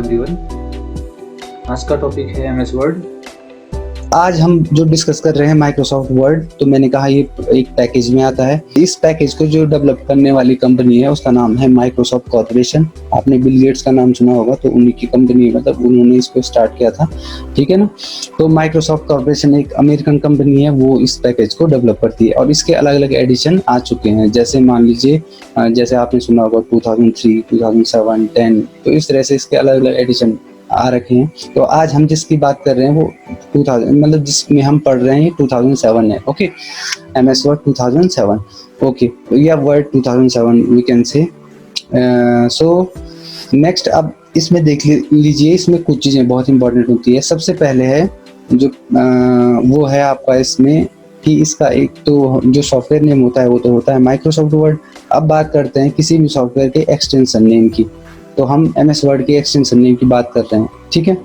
Everyone. आज का topic है एमएस वर्ड। आज हम जो डिस्कस कर रहे हैं माइक्रोसॉफ्ट वर्ड, तो मैंने कहा ये एक पैकेज में आता है। इस पैकेज को जो डेवलप करने वाली कंपनी है उसका नाम है माइक्रोसॉफ्ट कॉर्पोरेशन। आपने बिल गेट्स का नाम सुना होगा, तो उन्हीं की कंपनी है, मतलब उन्होंने इसको स्टार्ट किया था, ठीक है ना। तो माइक्रोसॉफ्ट कॉर्पोरेशन एक अमेरिकन कंपनी है, वो इस पैकेज को डेवलप करती है और इसके अलग अलग एडिशन आ चुके हैं। जैसे मान लीजिए, जैसे आपने सुना होगा 2003, 2007, 10, तो इस तरह से इसके अलग अलग एडिशन आ रखे हैं। तो आज हम जिसकी बात कर रहे हैं वो 2000, मतलब जिसमें हम पढ़ रहे हैं 2007 है। Okay, MS Word 2007। ओके, या Word 2007 we can say. So next, अब इसमें देख लीजिए, इसमें कुछ चीज़ें बहुत इंपॉर्टेंट होती है। सबसे पहले है जो वो है आपका इसमें कि इसका एक तो जो सॉफ्टवेयर नेम होता है वो तो होता है माइक्रोसॉफ्ट वर्ड। अब बात करते हैं किसी भी सॉफ्टवेयर के एक्सटेंशन नेम की, तो हम एमएस वर्ड के एक्सटेंशन नेम की बात कर रहे हैं, ठीक है।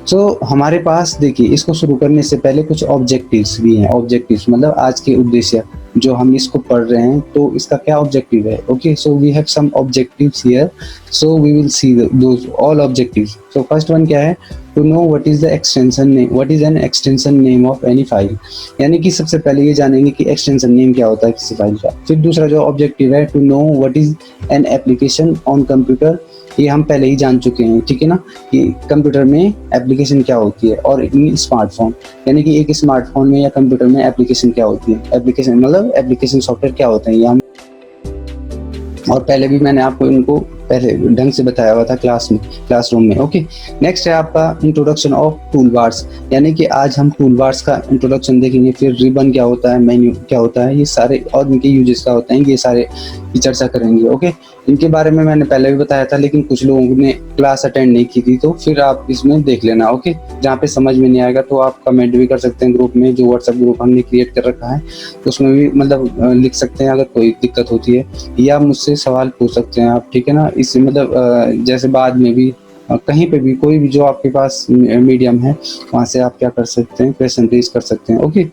सो हमारे पास देखिए, इसको शुरू करने से पहले कुछ ऑब्जेक्टिव्स भी हैं। ऑब्जेक्टिव्स मतलब आज के उद्देश्य, जो हम इसको पढ़ रहे हैं तो इसका क्या ऑब्जेक्टिव है। Okay, so we have some objectives here, so we will see those all objectives. So first one क्या है, to know what is the extension name, what is an extension name of any file. यानी कि सबसे पहले ये जानेंगे कि extension name क्या होता है किसी फाइल का। फिर दूसरा जो ऑब्जेक्टिव है, to know what is an application on computer. ये हम पहले ही जान चुके हैं, ठीक है ना, कि कंप्यूटर में एप्लीकेशन क्या होती है। और इन स्मार्टफोन, यानी कि एक स्मार्टफोन में या कंप्यूटर में एप्लीकेशन क्या होती है। एप्लीकेशन मतलब एप्लीकेशन सॉफ्टवेयर क्या होते हैं ये हम, और पहले भी मैंने आपको इनको पहले ढंग से बताया हुआ था क्लासरूम में। ओके, नेक्स्ट है आपका इंट्रोडक्शन ऑफ टूल बार्स, यानी कि आज हम टूल बार्स का इंट्रोडक्शन देखेंगे। फिर रिबन क्या होता है, मेन्यू क्या होता है, ये सारे, और इनके यूजेस क्या होते हैं, ये सारे की चर्चा करेंगे। ओके, इनके बारे में मैंने पहले भी बताया था, लेकिन कुछ लोगों ने क्लास अटेंड नहीं की थी, तो फिर आप इसमें देख लेना। ओके, जहाँ पे समझ में नहीं आएगा तो आप कमेंट भी कर सकते हैं ग्रुप में, जो व्हाट्सएप ग्रुप हमने क्रिएट कर रखा है, तो उसमें भी मतलब लिख सकते हैं अगर कोई दिक्कत होती है, या मुझसे सवाल पूछ सकते हैं आप, ठीक है ना। इससे मतलब जैसे बाद में भी कहीं पे भी कोई भी जो आपके पास मीडियम है वहाँ से आप क्या कर सकते हैं, क्वेश्चन रेज कर सकते हैं। ओके,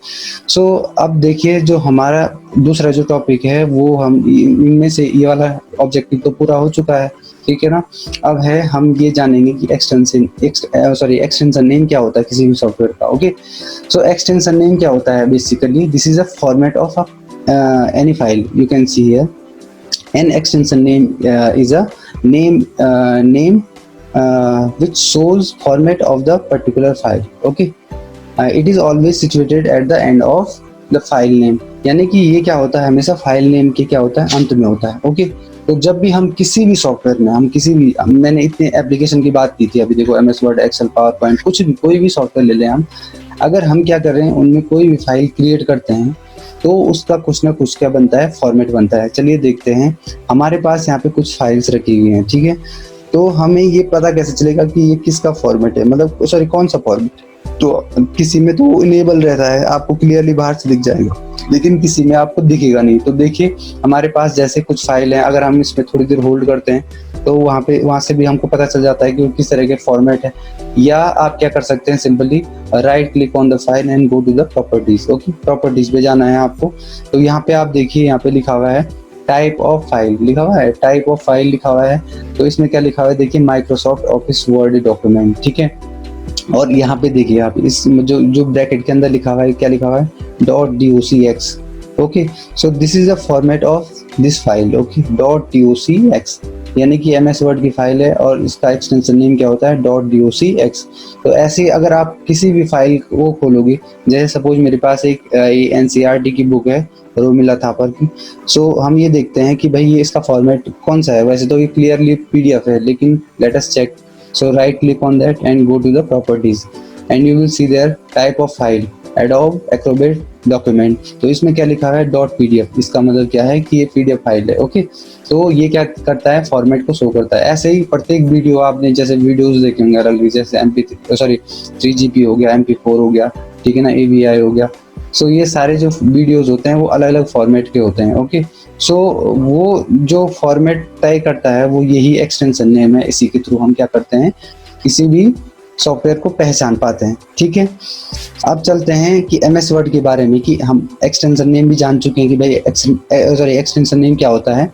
सो अब देखिए, जो हमारा दूसरा जो टॉपिक है वो हम इनमें से ये वाला ऑब्जेक्टिव तो पूरा हो चुका है, ठीक है ना। अब है हम ये जानेंगे कि एक्सटेंशन नेम क्या होता है किसी भी सॉफ्टवेयर का। ओके, सो एक्सटेंशन नेम क्या होता है, basically this is a format of any file. You can see here an extension name is a name which shows format of the particular file. Okay, it is always situated at the end of the file name, यानी कि ये क्या होता है, हमेशा file name के क्या होता है, अंत में होता है। ओके, तो जब भी हम किसी भी सॉफ्टवेयर में, हम किसी भी, मैंने इतने एप्लीकेशन की बात की थी अभी, देखो MS Word, Excel, PowerPoint, कुछ भी कोई भी सॉफ्टवेयर ले लें हम, अगर हम क्या कर रहे हैं उनमें कोई भी फाइल क्रिएट करते हैं तो उसका कुछ ना कुछ क्या बनता है, फॉर्मेट बनता है। चलिए देखते हैं, हमारे पास यहाँ पे कुछ फाइल्स रखी हुई हैं, ठीक है। तो हमें ये पता कैसे चलेगा कि ये किसका फॉर्मेट है, मतलब सॉरी कौन सा फॉर्मेट। तो किसी में तो इनेबल रहता है, आपको क्लियरली बाहर से दिख जाएगा, लेकिन किसी में आपको दिखेगा नहीं। तो देखिए हमारे पास जैसे कुछ फाइल है, अगर हम इसमें थोड़ी देर होल्ड करते हैं तो वहाँ से भी हमको पता चल जाता है कि वो किस तरह के फॉर्मेट है। या आप क्या कर सकते हैं, simply right click on the file and go to the properties. Okay, properties पे जाना है आपको। तो यहाँ पे आप देखिए, यहाँ पे लिखा हुआ है टाइप ऑफ फाइल, लिखा हुआ है टाइप ऑफ फाइल लिखा हुआ है। तो इसमें क्या लिखा हुआ है, देखिए माइक्रोसॉफ्ट ऑफिस वर्ड डॉक्यूमेंट, ठीक है। और यहाँ पे देखिए आप, इस जो ब्रैकेट के अंदर लिखा हुआ है, क्या लिखा हुआ है, .docx। Okay, so this is the format of this file. Okay, .docx, यानी कि एमएस वर्ड की फाइल है और इसका एक्सटेंशन नेम क्या होता है, .docx। तो ऐसे अगर आप किसी भी फाइल को खोलोगे, जैसे सपोज मेरे पास एक एनसीईआरटी की बुक है, रोमिला थापर की, सो हम ये देखते हैं कि भाई ये इसका फॉर्मेट कौन सा है। वैसे तो ये क्लियरली पीडीएफ है, लेकिन let us check. So right click on that and go to the properties and you will see there type of file Adobe Acrobat document। तो इसमें क्या लिखा है, .pdf। इसका मतलब क्या है कि ये पीडीएफ फाइल है। ओके, तो ये क्या करता है, फॉर्मेट को शो करता है। ऐसे ही प्रत्येक वीडियो आपने जैसे वीडियोस देखे होंगे अलग, जैसे 3GP हो गया, MP4 हो गया, ठीक है ना, AVI हो गया। सो ये सारे जो वीडियोस होते हैं वो अलग अलग फॉर्मेट के होते हैं। ओके, सो वो जो फॉर्मेट तय करता है वो यही एक्सटेंशन नेम है। इसी के थ्रू हम क्या करते हैं, किसी भी सॉफ्टवेयर को पहचान पाते हैं, ठीक है। अब चलते हैं कि एमएस वर्ड के बारे में, कि हम एक्सटेंशन नेम भी जान चुके हैं कि भाई एक्सटेंशन नेम क्या होता है।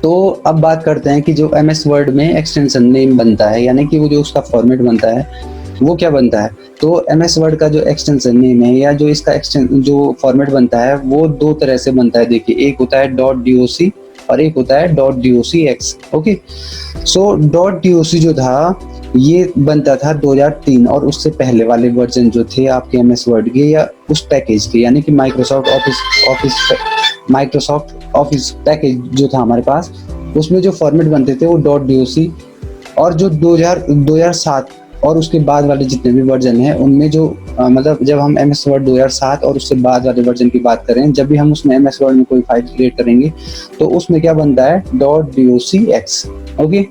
तो अब बात करते हैं कि जो MS वर्ड में एक्सटेंशन नेम बनता है, यानी कि वो जो उसका फॉर्मेट बनता है वो क्या बनता है। तो MS वर्ड का जो एक्सटेंशन नेम है या जो इसका जो फॉर्मेट बनता है वो दो तरह से बनता है। देखिए, एक होता है .doc और एक होता है .docx। ओके, सो .doc जो था ये बनता था 2003 और उससे पहले वाले वर्जन जो थे आपके MS वर्ड के या उस पैकेज के, यानी कि माइक्रोसॉफ्ट ऑफिस पैकेज जो था हमारे पास, उसमें जो फॉर्मेट बनते थे वो .doc। और जो 2007 और उसके बाद वाले जितने भी वर्जन हैं उनमें जो मतलब जब हम MS वर्ड 2007 और उससे बाद वाले वर्जन की बात करें, जब भी हम उसमें MS वर्ड में कोई फाइल क्रिएट करेंगे तो उसमें क्या बनता है .docx। ओके,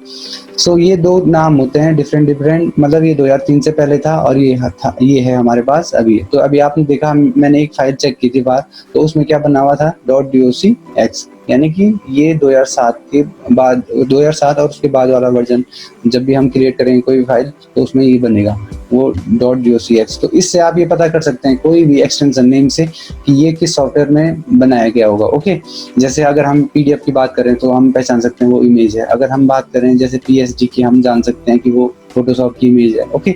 सो ये दो नाम होते हैं डिफरेंट, मतलब ये 2003 से पहले था और ये है हमारे पास अभी। तो अभी आपने देखा, मैंने एक फाइल चेक की थी बाहर, तो उसमें क्या बना हुआ था .docx, यानी कि ये 2007 के बाद 2007 और उसके बाद वाला वर्जन जब भी हम क्रिएट करेंगे कोई भी फाइल तो उसमें ये बनेगा वो .docx। तो इससे आप ये पता कर सकते हैं कोई भी एक्सटेंशन नेम से कि ये किस सॉफ्टवेयर में बनाया गया होगा। ओके, जैसे अगर हम PDF की बात करें तो हम पहचान सकते हैं वो इमेज है। अगर हम बात करें जैसे PSG की, हम जान सकते हैं कि वो फोटोशॉप की इमेज है। ओके,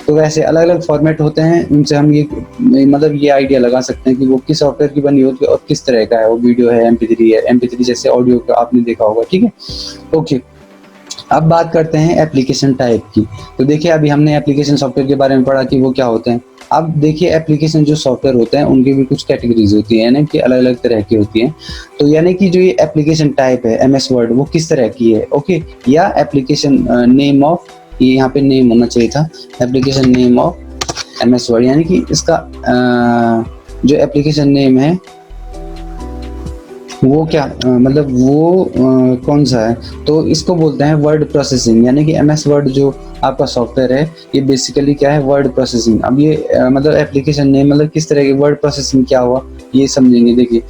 तो वैसे अलग अलग फॉर्मेट होते हैं, उनसे हम ये मतलब ये आइडिया लगा सकते हैं कि वो किस सॉफ्टवेयर की बनी होती है और किस तरह का है, वो वीडियो है, MP3 है, MP3 जैसे ऑडियो का आपने देखा होगा। ठीक है, ओके, अब बात करते हैं एप्लीकेशन टाइप की। तो देखिए, अभी हमने एप्लीकेशन सॉफ्टवेयर के बारे में पढ़ा कि वो क्या होते हैं। अब देखिए, एप्लीकेशन जो सॉफ्टवेयर होते हैं उनकी भी कुछ कैटेगरीज होती है, यानी कि अलग अलग तरह की होती हैं। तो यानी कि जो ये एप्लीकेशन टाइप है MS वर्ड वो किस तरह की है। ओके, या एप्लीकेशन नेम ऑफ, ये यहाँ पे नेम होना चाहिए था, application name of MS word, यानी कि इसका जो एप्लीकेशन नेम है वो क्या मतलब वो कौन सा है, तो इसको बोलते हैं वर्ड प्रोसेसिंग। यानी कि MS वर्ड जो आपका सॉफ्टवेयर है ये बेसिकली क्या है, वर्ड प्रोसेसिंग। अब ये मतलब एप्लीकेशन नेम मतलब किस तरह की वर्ड प्रोसेसिंग क्या हुआ ये समझेंगे। देखिए,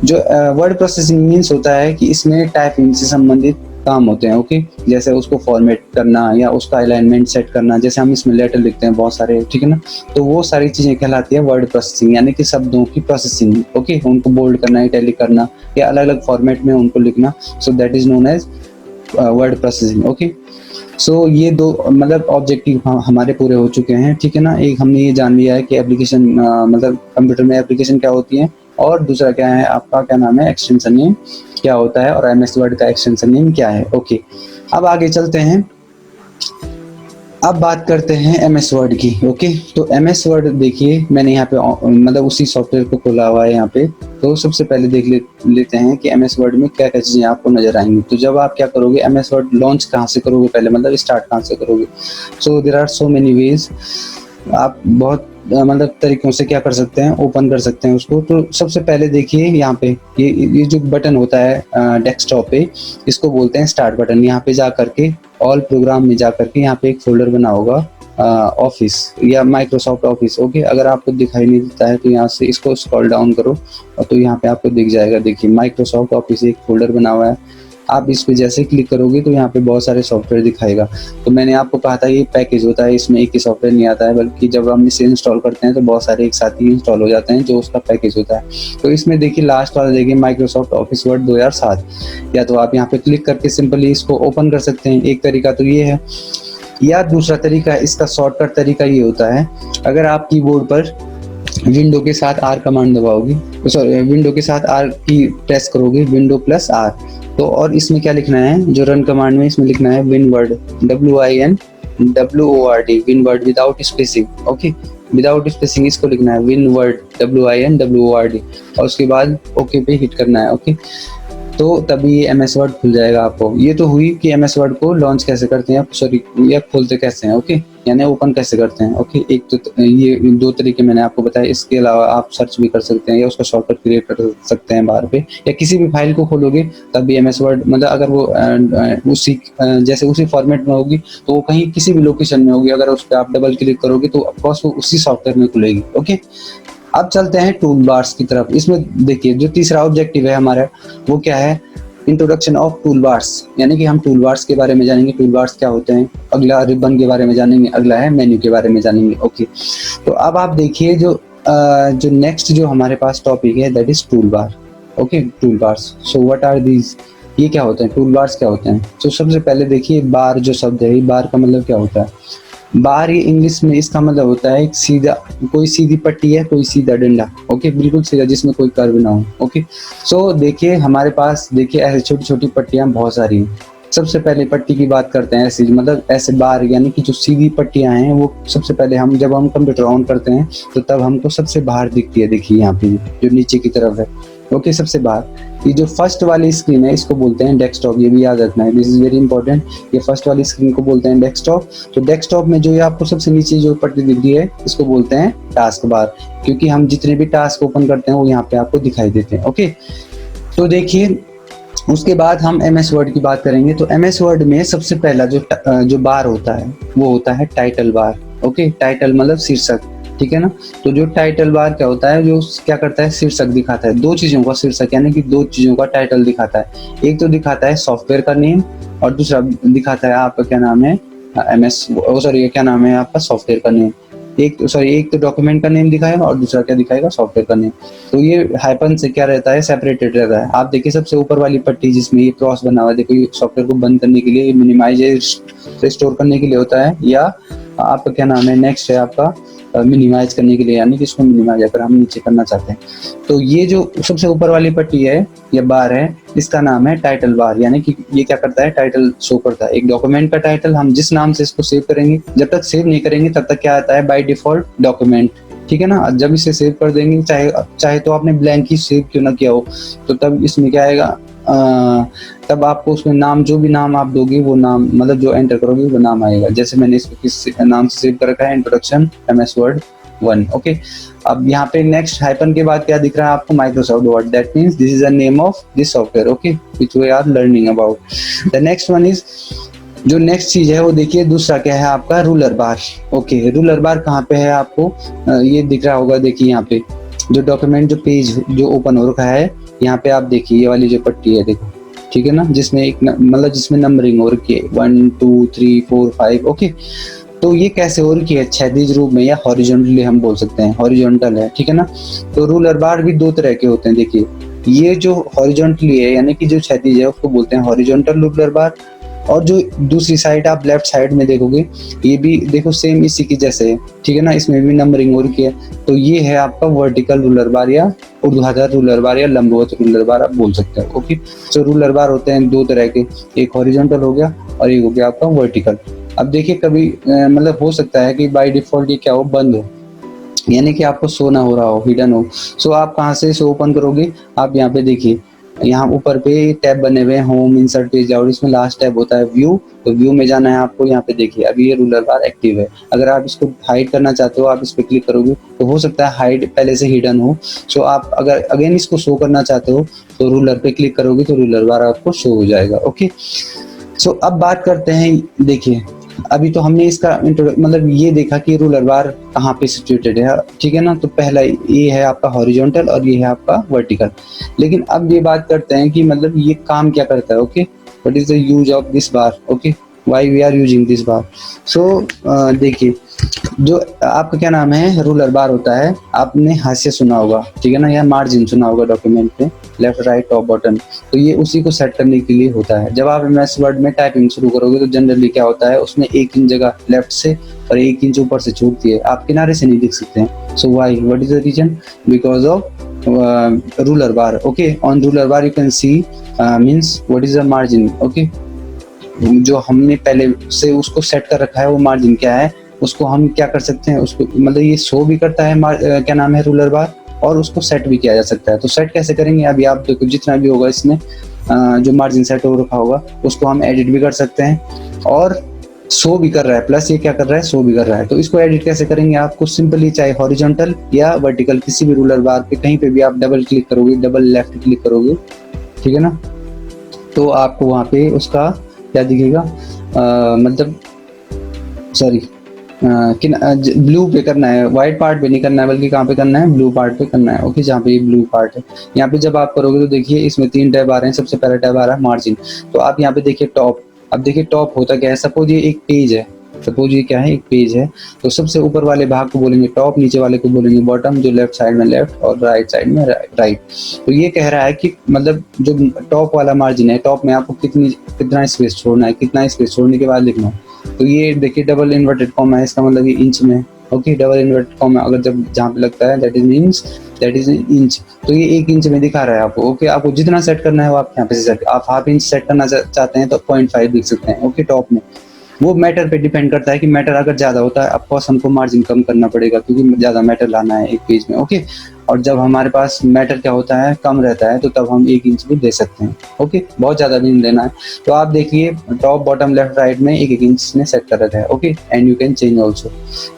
जो वर्ड प्रोसेसिंग मीन्स होता है कि इसमें टाइपिंग से संबंधित काम होते हैं। ओके, जैसे उसको फॉर्मेट करना या उसका अलाइनमेंट सेट करना, जैसे हम इसमें लेटर लिखते हैं बहुत सारे, ठीक है ना, तो वो सारी चीजें कहलाती है वर्ड प्रोसेसिंग, यानी कि शब्दों की प्रोसेसिंग। ओके, उनको बोल्ड करना, इटैलिक करना या अलग अलग फॉर्मेट में उनको लिखना, so that is known as word processing. Okay, so ये दो मतलब ऑब्जेक्टिव हमारे पूरे हो चुके हैं। ठीक है ना, एक हमने ये जान लिया है कि एप्लीकेशन मतलब कंप्यूटर में एप्लीकेशन क्या होती है, और दूसरा क्या है आपका क्या नाम है एक्सटेंशन नेम क्या होता है, और MS वर्ड का एक्सटेंशन नेम क्या है। ओके, अब आगे चलते हैं, अब बात करते हैं MS वर्ड की। ओके, तो MS वर्ड देखिए, मैंने यहाँ पे मतलब उसी सॉफ्टवेयर को खोला हुआ है यहाँ पे। तो सबसे पहले देख लेते हैं कि MS वर्ड में क्या क्या चीजें आपको नजर आएंगी। तो जब आप क्या करोगे, MS वर्ड लॉन्च कहाँ से करोगे, पहले मतलब स्टार्ट कहाँ से करोगे। So there are so many ways, आप बहुत मतलब तरीकों से क्या कर सकते हैं, ओपन कर सकते हैं उसको। तो सबसे पहले देखिए यहाँ पे ये जो बटन होता है डेस्कटॉप पे, इसको बोलते हैं स्टार्ट बटन। यहाँ पे जा करके ऑल प्रोग्राम में जा करके यहाँ पे एक फोल्डर बना होगा ऑफिस या माइक्रोसॉफ्ट ऑफिस। ओके, अगर आपको दिखाई नहीं देता है तो यहाँ से इसको स्क्रॉल डाउन करो और तो यहाँ पे आपको दिख जाएगा। देखिए, माइक्रोसॉफ्ट ऑफिस एक फोल्डर बना हुआ है, आप इस पे जैसे क्लिक करोगे तो यहाँ पे बहुत सारे सॉफ्टवेयर दिखाएगा। तो मैंने आपको कहा था ये पैकेज होता है, इसमें एक ही सॉफ्टवेयर नहीं आता है, बल्कि जब हम इसे इंस्टॉल करते हैं तो बहुत सारे एक साथ ही इंस्टॉल हो जाते हैं जो उसका पैकेज होता है। तो इसमें देखिए लास्ट वाला देखिए माइक्रोसॉफ्ट ऑफिस वर्ड 2007, या तो आप यहाँ पे क्लिक करके सिंपली इसको ओपन कर सकते हैं। एक तरीका तो ये है, या दूसरा तरीका, इसका शॉर्टकट तरीका ये होता है, अगर आप कीबोर्ड पर विंडो के साथ R कमांड दबाओगे, सॉरी विंडो के साथ R की प्रेस करोगे, विंडो प्लस R, तो और इसमें क्या लिखना है, जो रन कमांड में इसमें लिखना है WinWord, WINWORD, WinWord without spacing. Okay, without spacing इसको लिखना है WinWord, WINWORD, और उसके बाद ओके पे हिट करना है। ओके, तो तभी ये MS वर्ड खुल जाएगा आपको। ये तो हुई कि MS वर्ड को लॉन्च कैसे करते हैं, सॉरी या खोलते कैसे हैं। ओके, यानी ओपन कैसे करते हैं। ओके, एक तो ये दो तरीके मैंने आपको बताया, इसके अलावा आप सर्च भी कर सकते हैं या उसका शॉर्टकट क्रिएट कर सकते हैं बाहर पे, या किसी भी फाइल को खोलोगे तब भी MS वर्ड मतलब अगर वो उसी जैसे उसी फॉर्मेट में होगी तो वो कहीं किसी भी लोकेशन में होगी, अगर उस पर आप डबल क्लिक करोगे तो ऑफकोर्स वो उसी सॉफ्टवेयर में खुलेगी। ओके, अब चलते हैं टूल बार्स की तरफ। इसमें देखिए जो तीसरा ऑब्जेक्टिव है हमारा वो क्या है, इंट्रोडक्शन ऑफ टूल बार्स, यानी कि हम टूल बार्स के बारे में जानेंगे, टूल बार्स क्या होते हैं। अगला रिबन के बारे में जानेंगे, अगला है मेन्यू के बारे में जानेंगे। ओके, तो अब आप देखिए जो नेक्स्ट जो हमारे पास टॉपिक है that is toolbar. Okay, toolbars. So what are these ये क्या होते हैं, टूल बार्स क्या होते हैं। तो सबसे पहले देखिए बार जो शब्द है, बार का मतलब क्या होता है। बार ये इंग्लिश में इसका मतलब होता है एक सीधा, कोई सीधी पट्टी है, कोई सीधा डंडा, ओके, बिल्कुल सीधा जिसमें कोई कर्व ना हो, ओके। सो देखिए हमारे पास देखिए ऐसे छोटी छोटी पट्टियां बहुत सारी हैं। सबसे पहले पट्टी की बात करते हैं, ऐसी मतलब ऐसे बार यानी कि जो सीधी पट्टियां हैं वो सबसे पहले हम जब हम कंप्यूटर ऑन करते हैं तो तब हमको सबसे बाहर दिखती है। देखिए यहाँ पे जो नीचे की तरफ है, ओके, सबसे बाहर। ये जो फर्स्ट वाली स्क्रीन है इसको बोलते हैं डेस्कटॉप, ये भी याद रखना है, दिस इज वेरी इंपॉर्टेंट। ये फर्स्ट वाली स्क्रीन को बोलते हैं डेस्कटॉप। तो डेस्कटॉप में जो ये आपको सबसे नीचे जो पट्टी दिख रही है इसको बोलते हैं टास्क बार, क्योंकि हम जितने भी टास्क ओपन करते हैं वो यहाँ पे आपको दिखाई देते हैं, ओके। तो देखिए उसके बाद हम MS वर्ड की बात करेंगे। तो MS वर्ड में सबसे पहला जो बार होता है वो होता है टाइटल बार, ओके। टाइटल मतलब शीर्षक, ठीक है ना। तो जो टाइटल बार क्या होता है, जो क्या करता है, शीर्षक दिखाता है, दो चीजों का शीर्षक यानी कि दो चीजों का टाइटल दिखाता है। एक तो दिखाता है सॉफ्टवेयर का नेम और दूसरा दिखाता है आपका क्या नाम है, क्या नाम है आपका सॉफ्टवेयर का नेम। एक तो डॉक्यूमेंट का नेम दिखाएगा और दूसरा क्या दिखाएगा, सॉफ्टवेयर का नेम। तो ये हाइपन से क्या रहता है, सेपरेटेड रहता है। आप देखिए सबसे ऊपर वाली पट्टी जिसमें ये क्रॉस बना हुआ है, देखो ये सॉफ्टवेयर को बंद करने के लिए, मिनिमाइज रिस्टोर करने के लिए होता है, या आपका क्या नाम है नेक्स्ट है आपका मिनिमाइज करने के लिए, यानी कि इसको मिनिमाइज अगर हम नीचे करना चाहते हैं। तो ये जो सबसे ऊपर वाली पट्टी है या बार है, इसका नाम है टाइटल बार, यानी कि ये क्या करता है, टाइटल शो करता है। एक डॉक्यूमेंट का टाइटल हम जिस नाम से इसको सेव करेंगे, जब तक सेव नहीं करेंगे तब तक क्या आता है, बाय डिफॉल्ट डॉक्यूमेंट, ठीक है ना। जब इसे सेव कर देंगे, चाहे तो आपने ब्लैंक ही सेव क्यों ना किया हो, तो तब इसमें क्या आएगा, तब आपको उसमें नाम, जो भी नाम आप दोगे वो नाम, मतलब जो एंटर करोगे वो नाम आएगा। जैसे मैंने इसको किस नाम से सेव कर रखा है, इंट्रोडक्शन MS वर्ड 1, ओके। अब यहाँ पे नेक्स्ट हाइपन के बाद क्या दिख रहा है आपको, Microsoft Word, that means this is the name of this software, okay, which we are learning about. The next one is, जो नेक्स्ट चीज है वो देखिए दूसरा क्या है आपका, ruler bar, okay. Ruler bar कहाँ पे है आपको, ये दिख रहा होगा, देखिए यहाँ पे जो डॉक्यूमेंट जो पेज जो ओपन हो रखा है, यहाँ पे आप देखिए ये वाली जो पट्टी है, देखो, ठीक है ना, जिसमें एक मतलब जिसमें नंबरिंग हो रखी है 1 2 3 4 5, ओके। तो ये कैसे हो रखी है, क्षैतिज रूप में या हॉरिजॉन्टली हम बोल सकते हैं, हॉरिजॉन्टल है, ठीक है ना। तो रूलर बार भी दो तरह के होते हैं, देखिए ये जो हॉरिजॉन्टली है यानी कि जो क्षैतिज है उसको बोलते हैं हॉरिजॉन्टल रूलर बार, और जो दूसरी साइड आप लेफ्ट साइड में देखोगे ये भी देखो सेम इसी की जैसे है, ठीक है ना, इसमें भी नंबरिंग हो रखी है। तो ये है आपका वर्टिकल रूलर बार या ऊर्ध्वाधर रूलर बार या लंबवत रूलर बार आप बोल सकते हो, ओके। तो रूलर बार होते हैं दो तरह के, एक हॉरिजॉन्टल हो गया और एक हो गया आपका वर्टिकल। अब देखिए कभी मतलब हो सकता है कि बाय डिफॉल्ट ये क्या हो, बंद हो, यानी कि आपको शो ना हो रहा हो, हिडन हो। सो आप कहाँ से शो ओपन करोगे, आप यहाँ पे देखिए, यहाँ ऊपर पे टैब बने हुए हैं, होम, इंसर्ट, पेज आउट, इसमें लास्ट टैब होता है व्यू। तो व्यू में जाना है आपको, यहाँ पे देखिए अभी ये रूलर बार एक्टिव है। अगर आप इसको हाइड करना चाहते हो, आप इस पे क्लिक करोगे तो हो सकता है हाइड पहले से हिडन हो। सो आप अगर अगेन इसको शो करना चाहते हो तो रूलर पे क्लिक करोगे तो रूलर बार आपको शो हो जाएगा, ओके। सो अब बात करते हैं, देखिए अभी तो हमने इसका मतलब ये देखा कि रूलर बार कहाँ पे सिचुएटेड है, ठीक है ना। तो पहला ये है आपका हॉरिजॉन्टल और ये है आपका वर्टिकल। लेकिन अब ये बात करते हैं कि मतलब ये काम क्या करता है, okay, what is the use of this bar, okay, why we are using this bar. So देखिए जो आपका क्या नाम है, रूलर बार होता है, आपने हाशिया सुना होगा, ठीक है ना, या मार्जिन सुना होगा डॉक्यूमेंट पे, लेफ्ट राइट टॉप बॉटम। तो ये उसी को सेट करने के लिए होता है। जब आप MS वर्ड में टाइपिंग शुरू करोगे तो जनरली क्या होता है, उसमें 1 इंच जगह लेफ्ट से और 1 इंच ऊपर से छूटती है, आप किनारे से नहीं देख सकते हैं। So why, what is the reason, because of ruler bar, okay. On ruler bar you can see means what is the margin, okay. जो हमने पहले से उसको सेट कर रखा है वो मार्जिन क्या है, उसको हम क्या कर सकते हैं, उसको मतलब ये शो भी करता है क्या नाम है रूलर बार, और उसको सेट भी किया जा सकता है। तो सेट कैसे करेंगे, अभी आप देखो जितना भी होगा इसमें जो मार्जिन सेट हो रखा होगा उसको हम एडिट भी कर सकते हैं और शो भी कर रहा है, प्लस ये क्या कर रहा है, शो भी कर रहा है। तो इसको एडिट कैसे करेंगे, आपको सिंपली चाहे हॉरिजॉन्टल या वर्टिकल किसी भी रूलर बार पे कहीं पे भी आप डबल क्लिक करोगे, डबल लेफ्ट क्लिक करोगे, ठीक है ना, तो आपको वहाँ पे उसका क्या दिखेगा, मतलब सॉरी ब्लू पे करना है, व्हाइट पार्ट पे नहीं करना है, बल्कि कहाँ पे करना है, ब्लू पार्ट पे करना है, ओके, जहाँ पे ये ब्लू पार्ट है। यहाँ पे जब आप करोगे तो देखिए इसमें 3 टैब आ रहे हैं। सबसे पहला टैब आ रहा है मार्जिन। तो आप यहाँ पे देखिए टॉप, अब देखिए टॉप होता क्या है, सपोज ये एक पेज है, सपोज ये क्या है, एक पेज है, तो सबसे ऊपर वाले भाग को बोलेंगे टॉप, नीचे वाले को बोलेंगे बॉटम, जो लेफ्ट साइड में लेफ्ट और राइट साइड में राइट। तो ये कह रहा है कि मतलब जो टॉप वाला मार्जिन है, टॉप में आपको कितना स्पेस छोड़ना है, कितना स्पेस छोड़ने के बाद लिखना है। तो ये देखिए डबल इन्वर्टेड कॉमा है, इसका मतलब ये इंच में, ओके। डबल इन्वर्टेड कॉमा अगर जब जहाँ पे लगता है दैट इज इंच, तो ये 1 इंच में दिखा रहा है आपको, ओके। आपको जितना सेट करना है वो आप यहाँ पे सेट, आप हाफ इंच सेट करना चाहते हैं तो 0.5 लिख सकते हैं, ओके। टॉप में वो मैटर पे डिपेंड करता है कि मैटर अगर ज्यादा होता है ऑफकोर्स हमको मार्जिन कम करना पड़ेगा, क्योंकि ज्यादा मैटर लाना है एक पेज में, ओके। और जब हमारे पास मैटर क्या होता है, कम रहता है, तो तब हम 1 इंच भी दे सकते हैं, ओके। बहुत ज्यादा भी नहीं देना है। तो आप देखिए टॉप बॉटम लेफ्ट राइट में 1 इंच ने सेट कर रखा है, okay. And you can change also,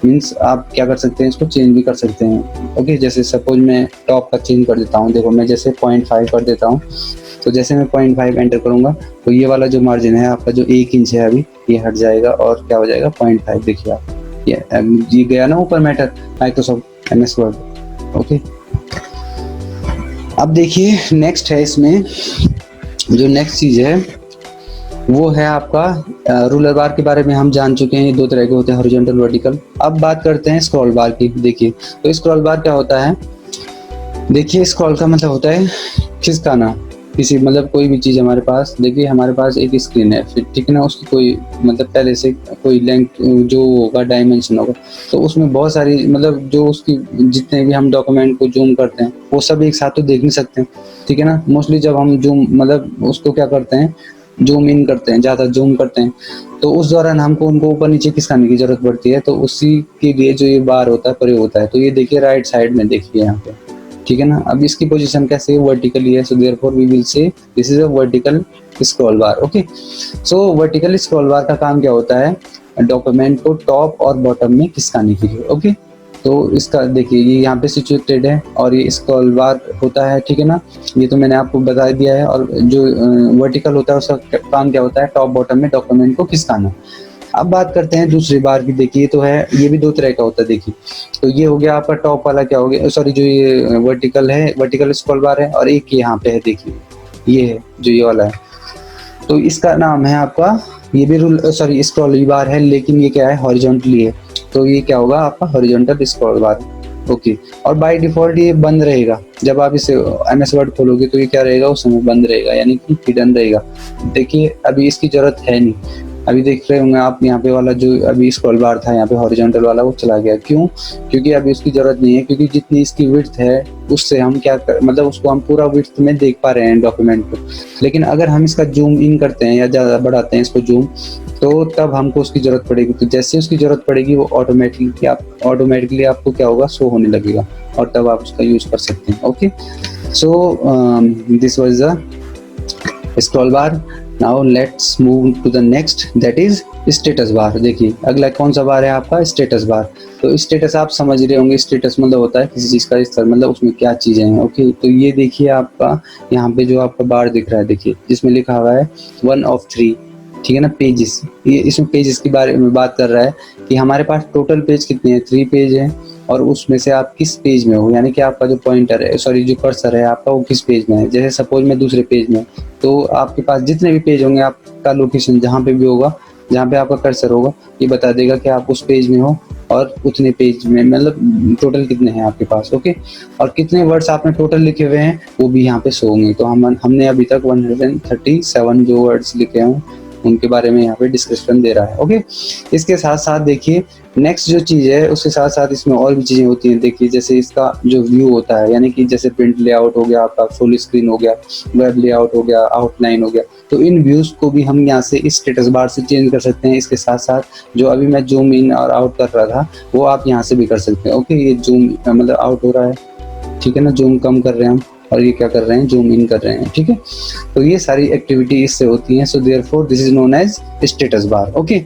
means आप क्या कर सकते हैं, इसको चेंज भी कर सकते हैं, ओके। जैसे सपोज मैं टॉप का चेंज कर देता हूँ, देखो मैं जैसे 0.5 कर देता हूँ, तो जैसे मैं 0.5 एंटर करूंगा तो ये वाला जो मार्जिन है आपका जो 1 इंच है अभी, ये हट जाएगा और क्या हो जाएगा 0.5। देखिए आप ये गया ना ऊपर matter Microsoft MS word, okay. अब देखिए नेक्स्ट है, इसमें जो नेक्स्ट चीज है वो है आपका रूलर बार के बारे में हम जान चुके हैं, ये 2 तरह के होते हैं, हॉरिजॉन्टल वर्टिकल। अब बात करते हैं स्क्रॉल बार की। देखिए तो स्क्रॉल बार क्या होता है, देखिए स्क्रॉल का मतलब होता है खिसकाना किसी, मतलब कोई भी चीज़ हमारे पास, देखिए हमारे पास एक स्क्रीन है, फिर ठीक है ना, उसकी कोई मतलब पहले से कोई लेंथ जो होगा, डायमेंशन होगा, तो उसमें बहुत सारी मतलब जो उसकी जितने भी हम डॉक्यूमेंट को जूम करते हैं वो सब एक साथ तो देख नहीं सकते, ठीक है ना। मोस्टली जब हम जूम मतलब उसको क्या करते हैं, जूम इन करते हैं, ज़्यादा जूम करते हैं, तो उस दौरान हमको उनको ऊपर नीचे खिसकाने की जरूरत पड़ती है, तो उसी के लिए जो ये बार होता है प्रयोग होता है। तो ये देखिए राइट साइड में देखिए यहाँ पे, ठीक है ना। अब इसकी पोजीशन कैसे है, वर्टिकली है, so therefore we will say this is a vertical scroll bar, okay. So vertical scroll bar का काम क्या होता है, डॉक्यूमेंट को टॉप और बॉटम में खिसकाने के लिए, ओके। तो इसका देखिए ये यहाँ पे सिचुएटेड है और ये स्क्रॉल बार होता है, ठीक है ना। ये तो मैंने आपको बता दिया है। और जो वर्टिकल होता है उसका काम क्या होता है, टॉप बॉटम में डॉक्यूमेंट को खिसकाना। अब बात करते हैं दूसरी बार की। देखिए तो है, ये भी 2 तरह का होता है। देखिए तो ये हो गया आपका टॉप वाला, क्या हो गया, सॉरी जो ये वर्टिकल है, वर्टिकल स्क्रॉल बार है, और एक यहाँ पे है, देखिए ये है जो ये वाला है, तो इसका नाम है आपका, ये भी सॉरी स्क्रॉल बार है, लेकिन ये क्या है, हॉरिजॉन्टली है, तो ये क्या होगा आपका हॉरिजॉन्टल स्क्रॉल बार, ओके। और बाय डिफॉल्ट ये बंद रहेगा, जब आप इसे MS वर्ड खोलोगे तो ये क्या रहेगा, उस समय बंद रहेगा, यानी कि हिडन रहेगा। देखिए अभी इसकी जरूरत है नहीं, अभी देख रहे होंगे आप यहाँ पे वाला जो अभी स्क्रॉल बार था यहाँ पे हॉरिजॉन्टल वाला, वो चला गया, क्यों, क्योंकि अभी उसकी जरूरत नहीं है, क्योंकि जितनी इसकी विड्थ है उससे हम क्या मतलब उसको हम पूरा विड्थ में देख पा रहे हैं डॉक्यूमेंट को। लेकिन अगर हम इसका जूम इन करते हैं या ज़्यादा बढ़ाते हैं इसको जूम, तो तब हमको उसकी जरूरत पड़ेगी। तो जैसे उसकी जरूरत पड़ेगी वो ऑटोमेटिकली आपको क्या होगा, शो होने लगेगा, और तब आप उसका यूज कर सकते हैं, okay. So this was the scroll bar. Now let's move to the next, that is status bar. देखिए अगला कौन सा बार है आपका, स्टेटस बार। तो स्टेटस आप समझ रहे होंगे, स्टेटस मतलब होता है किसी चीज का स्तर, मतलब उसमें क्या चीजें हैं, ओके। तो ये देखिए आपका यहाँ पे जो आपका बार दिख रहा है, देखिए जिसमें लिखा हुआ है 1 of 3, ठीक है ना, पेजेस। ये इसमें पेजेस के बारे में बात कर रहा है कि हमारे पास टोटल पेज कितने हैं, 3 पेज हैं, और उसमें से आप किस पेज में हो, यानी कि आपका जो पॉइंटर है, सॉरी जो कर्सर है आपका, वो किस पेज में है। जैसे सपोज मैं दूसरे पेज में, तो आपके पास जितने भी पेज होंगे, आपका लोकेशन जहाँ पे भी होगा, जहाँ पे आपका कर्सर होगा, ये बता देगा कि आप उस पेज में हो और उतने पेज में, मतलब टोटल कितने हैं आपके पास, ओके। और कितने वर्ड्स आपने टोटल लिखे हुए हैं वो भी यहाँ पे शो होंगे। तो हमने अभी तक 137 जो वर्ड्स लिखे हैं उनके बारे में यहाँ पे डिस्क्रिप्शन दे रहा है, ओके। इसके साथ साथ देखिए नेक्स्ट जो चीज़ है, उसके साथ साथ इसमें और भी चीज़ें होती हैं। देखिए जैसे इसका जो व्यू होता है, यानी कि जैसे प्रिंट लेआउट हो गया आपका, फुल स्क्रीन हो गया, वेब लेआउट हो गया, आउटलाइन हो गया, तो इन व्यूज़ को भी हम यहाँ से इस स्टेटस बार से चेंज कर सकते हैं। इसके साथ साथ जो अभी मैं जूम इन और आउट कर रहा था वो आप यहाँ से भी कर सकते हैं, ओके। ये जूम मतलब आउट हो रहा है, ठीक है ना, जूम कम कर रहे हैं हम, और ये क्या कर रहे हैं, जूम इन कर रहे हैं, ठीक है। तो ये सारी एक्टिविटी इससे होती हैं। So therefore this is known as status bar, okay.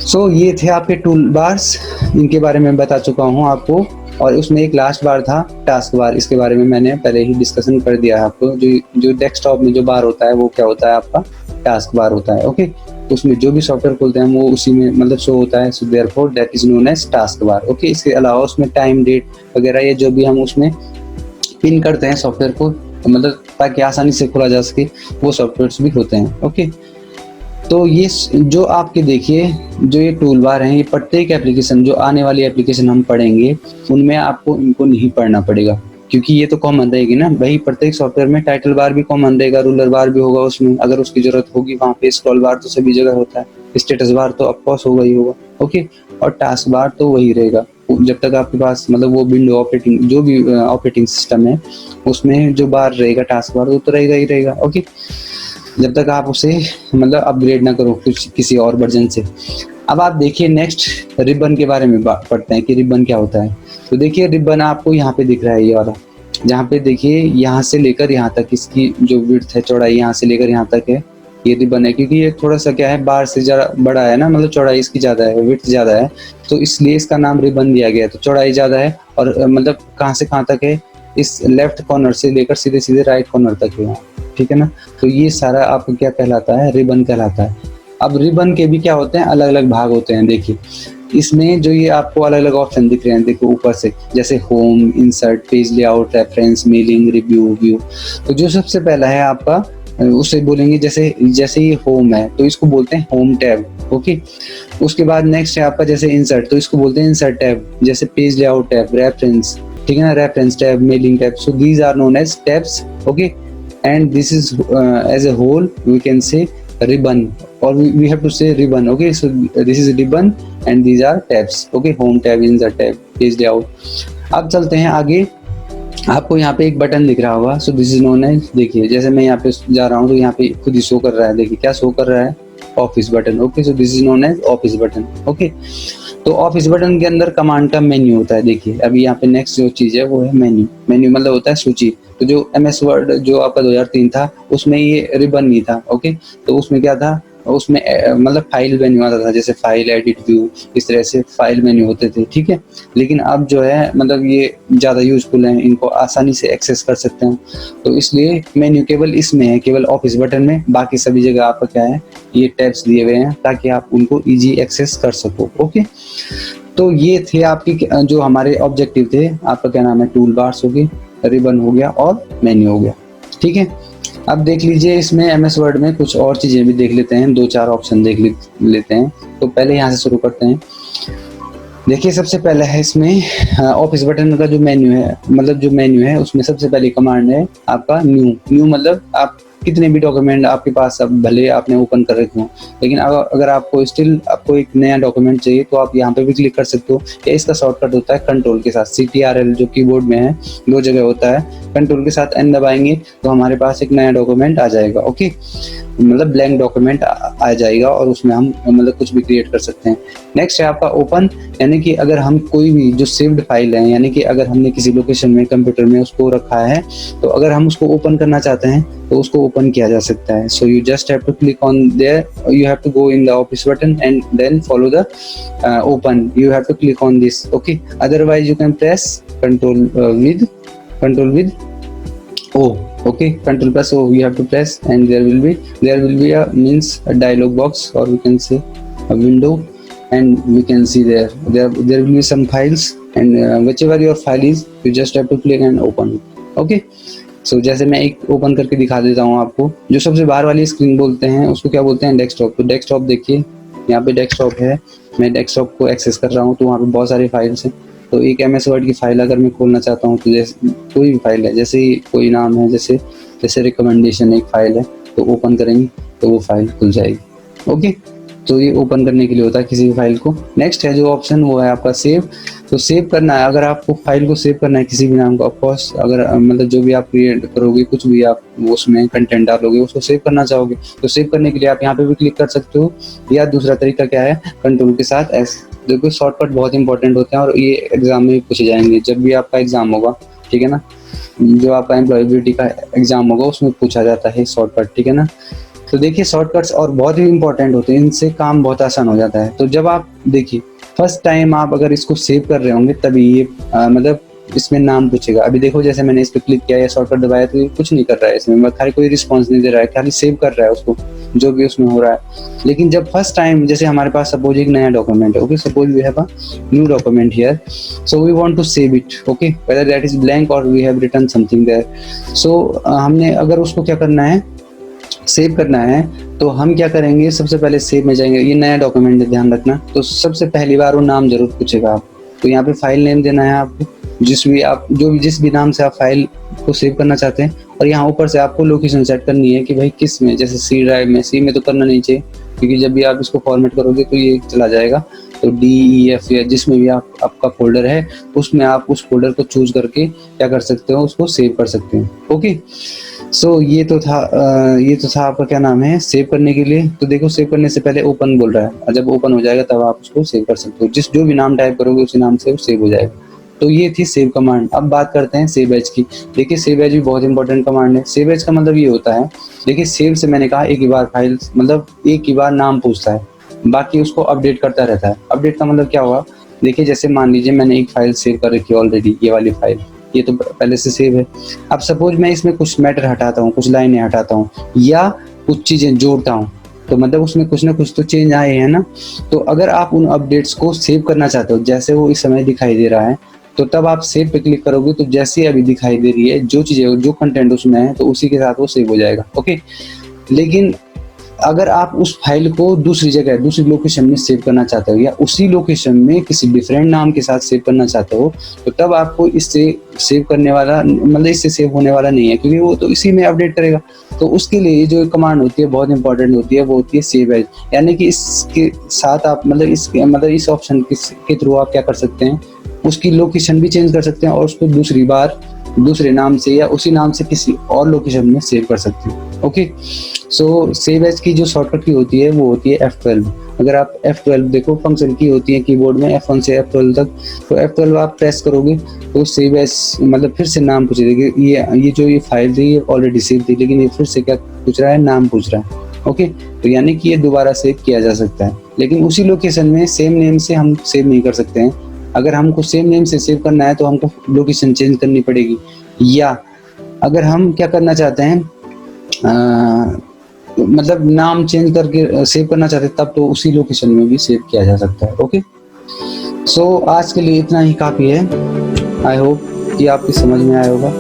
So ये थे आपके टूल बार्स, इनके बारे में बता चुका हूँ आपको। और उसमें एक लास्ट बार था टास्क बार, इसके बारे में मैंने पहले ही डिस्कशन कर दिया है आपको। जो डेस्कटॉप में जो बार होता है वो क्या होता है आपका, टास्क बार होता है, ओके। उसमें जो भी सॉफ्टवेयर खोलते हैं वो उसी में मतलब शो होता है। So therefore that is known as task bar, okay. इसके अलावा उसमें टाइम, डेट वगैरह, ये जो भी हम उसमें पिन करते हैं सॉफ्टवेयर को, मतलब ताकि आसानी से खोला जा सके, वो सॉफ्टवेयर्स भी होते हैं, ओके। तो ये जो आपके देखिए जो ये टूल बार हैं, ये प्रत्येक एप्लीकेशन, जो आने वाली एप्लीकेशन हम पढ़ेंगे उनमें आपको इनको नहीं पढ़ना पड़ेगा, क्योंकि ये तो कॉमन रहेगी ना भाई। प्रत्येक सॉफ्टवेयर में टाइटल बार भी कॉमन रहेगा, रूलर बार भी होगा उसमें, अगर उसकी जरूरत होगी वहाँ पे। स्क्रॉल बार तो सभी जगह होता है, स्टेटस बार तो ऑफकोर्स होगा ही होगा, ओके। और टास्क बार तो वही रहेगा जब तक आपके पास मतलब वो विंडो ऑपरेटिंग जो भी ऑपरेटिंग सिस्टम है उसमें जो बार रहेगा टास्क बार वो तो रहेगा ही रहेगा, ओके। जब तक आप उसे मतलब अपग्रेड ना करो कुछ किसी और वर्जन से। अब आप देखिए नेक्स्ट रिबन के बारे में बात पढ़ते हैं कि रिबन क्या होता है। तो देखिए रिबन आपको यहाँ पे दिख रहा है ये वाला, जहाँ पे देखिए यहाँ से लेकर यहाँ तक इसकी जो विड्थ है, चौड़ाई यहाँ से लेकर यहाँ तक है, ये रिबन है। क्योंकि ये थोड़ा सा क्या है बार से ज़्यादा बड़ा है ना, मतलब चौड़ाई इसकी ज़्यादा है, विड्थ ज़्यादा है, तो इसलिए इसका नाम रिबन दिया गया है। तो चौड़ाई ज़्यादा है और मतलब कहाँ से कहाँ तक है, इस लेफ्ट कॉर्नर से लेकर सीधे सीधे राइट कॉर्नर तक है, ठीक है ना। तो ये सारा आपको क्या कहलाता है, रिबन कहलाता है। अब रिबन के भी क्या होते हैं, अलग अलग भाग होते हैं। देखिए इसमें जो ये आपको अलग अलग ऑप्शन दिख रहे हैं, देखो ऊपर से, जैसे home, insert, page layout, reference, mailing, review, view. तो जो सबसे पहला है आपका उसे बोलेंगे, जैसे जैसे ये होम है तो इसको बोलते हैं होम टैब, ओके। उसके बाद नेक्स्ट है आपका जैसे इंसर्ट, तो इसको बोलते हैं इंसर्ट टैब। जैसे पेज लेआउट टैब, रेफरेंस, ठीक है ना, reference tab, mailing tab. So these are known as tabs, okay. And this is as a whole we can say ribbon, or we have to say ribbon, okay. So this is ribbon and these are tabs, okay. Home tab, insert tab, page layout. अब चलते हैं आगे। आपको यहाँ पे एक button दिख रहा होगा, so this is known as, देखिए जैसे मैं यहाँ पे जा रहा हूँ तो यहाँ पे खुद ही शो कर रहा है, देखिए क्या शो कर रहा है, office button, okay. So this is known as office button, okay. तो ऑफिस बटन के अंदर कमांड का मेन्यू होता है। देखिए अभी यहाँ पे नेक्स्ट जो चीज है वो है मेन्यू। मेन्यू मतलब होता है सूची। तो जो MS वर्ड जो आपका 2003 था उसमें ये रिबन नहीं था, ओके। तो उसमें क्या था, उसमें मतलब फाइल मेन्यू आता था, जैसे फाइल, एडिट, व्यू, इस तरह से फाइल मेन्यू होते थे, ठीक है। लेकिन अब जो है मतलब ये ज़्यादा यूजफुल हैं, इनको आसानी से एक्सेस कर सकते हैं। तो इसलिए मेन्यू केवल इसमें है, केवल ऑफिस बटन में। बाकी सभी जगह आपका क्या है, ये टैब्स दिए हुए हैं ताकि आप उनको ईजी एक्सेस कर सको, ओके। तो ये थे आपकी जो हमारे ऑब्जेक्टिव थे। आपका क्या नाम है, टूल बार्स हो गई, रिबन हो गया और मेन्यू हो गया, ठीक है। अब देख लीजिए इसमें MS वर्ड में कुछ और चीज़ें भी देख लेते हैं, 2-4 ऑप्शन देख लेते हैं। तो पहले यहाँ से शुरू करते हैं। देखिए सबसे पहले है इसमें ऑफिस बटन का जो मेन्यू है, मतलब जो मेन्यू है उसमें सबसे पहली कमांड है आपका न्यू मतलब आप कितने भी डॉक्यूमेंट आपके पास अब भले आपने ओपन कर रखे हो, लेकिन अगर आपको स्टिल आपको एक नया डॉक्यूमेंट चाहिए तो आप यहाँ पे भी क्लिक कर सकते हो। या इसका शॉर्टकट होता है कंट्रोल के साथ, CTRL जो कीबोर्ड में है 2 जगह होता है, कंट्रोल के साथ N दबाएंगे तो हमारे पास एक नया डॉक्यूमेंट आ जाएगा, ओके। मतलब ब्लैंक डॉक्यूमेंट आ जाएगा और उसमें हम मतलब कुछ भी क्रिएट कर सकते हैं। नेक्स्ट है आपका ओपन, यानी कि अगर हम कोई भी जो सेव्ड फाइल है, यानी कि अगर हमने किसी लोकेशन में कंप्यूटर में उसको रखा है तो अगर हम उसको ओपन करना चाहते हैं तो उसको ओपन किया जा सकता है। So you just have to click on there, you have to go in the office button and then follow the open, you have to click on this, okay. Otherwise you can press control with O, okay, control plus O you have to press and there will be a means a dialog box, or we can say a window, and we can see there will be some files, and whichever your file is you just have to click and open it, okay. So जैसे मैं एक open करके दिखा देता हूँ आपको। जो सबसे बाहर वाली स्क्रीन बोलते हैं उसको क्या बोलते हैं, डेस्कटॉप। तो डेस्कटॉप देखिए यहाँ पे डेस्कटॉप है, मैं डेस्कटॉप को एक्सेस कर रहा हूँ तो वहाँ पे बहुत सारी फाइल्स हैं। तो एक MS वर्ड की फाइल अगर मैं खोलना चाहता हूँ तो जैसे कोई भी फाइल है, जैसे कोई नाम है, जैसे रिकमेंडेशन एक फाइल है, तो ओपन करेंगे तो वो फाइल खुल जाएगी, ओके। तो ये ओपन करने के लिए होता है किसी भी फाइल को। नेक्स्ट है जो ऑप्शन वो है आपका सेव। तो सेव करना है, अगर आपको फाइल को सेव करना है किसी भी नाम का, ऑफकोर्स अगर मतलब जो भी आप क्रिएट करोगे, कुछ भी आप उसमें कंटेंट डालोगे उसको सेव करना चाहोगे तो सेव करने के लिए आप यहाँ पे भी क्लिक कर सकते हो। या दूसरा तरीका क्या है, कंट्रोल के साथ S। देखो शॉर्टकट बहुत इंपॉर्टेंट होते हैं और ये एग्जाम में भी पूछे जाएंगे, जब भी आपका एग्जाम होगा, ठीक है ना। जो आपका एम्प्लॉयबिलिटी का एग्जाम होगा उसमें पूछा जाता है शॉर्टकट, ठीक है ना। तो देखिए शॉर्टकट्स और बहुत ही इंपॉर्टेंट होते हैं, इनसे काम बहुत आसान हो जाता है। तो जब आप देखिए फर्स्ट टाइम आप अगर इसको सेव कर रहे होंगे तभी ये मतलब इसमें नाम पूछेगा। अभी देखो जैसे मैंने इस पर क्लिक किया या शॉर्टकट दबाया तो ये कुछ नहीं कर रहा है, इसमें खाली कोई रिस्पॉन्स नहीं दे रहा है, खाली सेव कर रहा है उसको जो भी उसमें हो रहा है। लेकिन जब फर्स्ट टाइम जैसे हमारे पास सपोज एक नया डॉक्यूमेंट है, okay, suppose we have a new document here, so we want to save it, okay, whether that is blank और we have written something there. So हमने अगर उसको क्या करना है, सेव करना है तो हम क्या करेंगे, सबसे पहले सेव में जाएंगे। ये नया डॉक्यूमेंट है, ध्यान रखना। तो सबसे पहली बार वो नाम जरूर पूछेगा आप, तो यहाँ पे फाइल नेम देना है आपको, जिस भी नाम से आप फाइल को सेव करना चाहते हैं। और यहाँ ऊपर से आपको लोकेशन सेट करनी है कि भाई किस में, जैसे सी ड्राइव में। सी में तो करना नहीं चाहिए, क्योंकि जब भी आप इसको फॉर्मेट करोगे तो ये चला जाएगा। तो DEF या जिसमें भी आपका फोल्डर है उसमें आप उस फोल्डर को चूज करके क्या कर सकते हो, उसको सेव कर सकते हैं। ओके, सो ये तो था आपका क्या नाम है, सेव करने के लिए। तो देखो, सेव करने से पहले ओपन बोल रहा है, और जब ओपन हो जाएगा तब आप उसको सेव कर सकते हो। जो भी नाम टाइप करोगे उसी नाम से वो सेव हो जाएगा। तो ये थी सेव कमांड। अब बात करते हैं सेव एज की। देखिए, सेव एज भी बहुत इंपॉर्टेंट कमांड है। सेव एज का मतलब ये होता है, देखिए सेव से मैंने कहा एक ही बार फाइल, मतलब एक ही बार नाम पूछता है, बाकी उसको अपडेट करता रहता है। अपडेट का मतलब क्या हुआ, देखिए जैसे मान लीजिए मैंने एक फाइल सेव कर रखी है ऑलरेडी, ये वाली फाइल, ये तो पहले से सेव है। अब सपोज मैं इसमें कुछ मैटर हटाता हूँ, कुछ लाइनें हटाता हूँ या कुछ चीजें जोड़ता हूँ, तो मतलब उसमें कुछ ना कुछ तो चेंज आए हैं ना। तो अगर आप उन अपडेट्स को सेव करना चाहते हो, जैसे वो इस समय दिखाई दे रहा है, तो तब आप सेव पे क्लिक करोगे तो जैसे अभी दिखाई दे रही है जो चीजें, जो कंटेंट उसमें है, तो उसी के साथ वो सेव हो जाएगा। ओके, लेकिन अगर आप उस फाइल को दूसरी जगह, दूसरी लोकेशन में सेव करना चाहते हो, या उसी लोकेशन में किसी डिफरेंट नाम के साथ सेव करना चाहते हो, तो तब आपको इससे सेव करने वाला, मतलब इससे सेव होने वाला नहीं है, क्योंकि वो तो इसी में अपडेट करेगा। तो उसके लिए जो कमांड होती है बहुत इंपॉर्टेंट होती है, वो होती है सेव एज। यानी कि इसके साथ आप मतलब इस ऑप्शन के थ्रू आप क्या कर सकते हैं, उसकी लोकेशन भी चेंज कर सकते हैं और उसको दूसरी बार दूसरे नाम से या उसी नाम से किसी और लोकेशन में सेव कर सकते हैं। ओके, सो सेव एज की जो शॉर्टकट की होती है वो होती है F12। अगर आप F12 देखो, फंक्शन की होती है कीबोर्ड में F1 से F12 तक, तो F12 आप प्रेस करोगे तो सेव एज मतलब फिर से नाम पूछ रही है। ये जो ये फाइल थी ये ऑलरेडी सेव थी, लेकिन ये फिर से क्या पूछ रहा है, नाम पूछ रहा है। ओके, तो यानी कि ये दोबारा सेव किया जा सकता है, लेकिन उसी लोकेशन में सेम नेम से हम सेव नहीं कर सकते हैं। अगर हमको सेम नेम से सेव करना है तो हमको लोकेशन चेंज करनी पड़ेगी, या अगर हम क्या करना चाहते हैं, मतलब नाम चेंज करके सेव करना चाहते हैं, तब तो उसी लोकेशन में भी सेव किया जा सकता है। ओके, सो आज के लिए इतना ही काफ़ी है। आई होप कि आपकी समझ में आया होगा।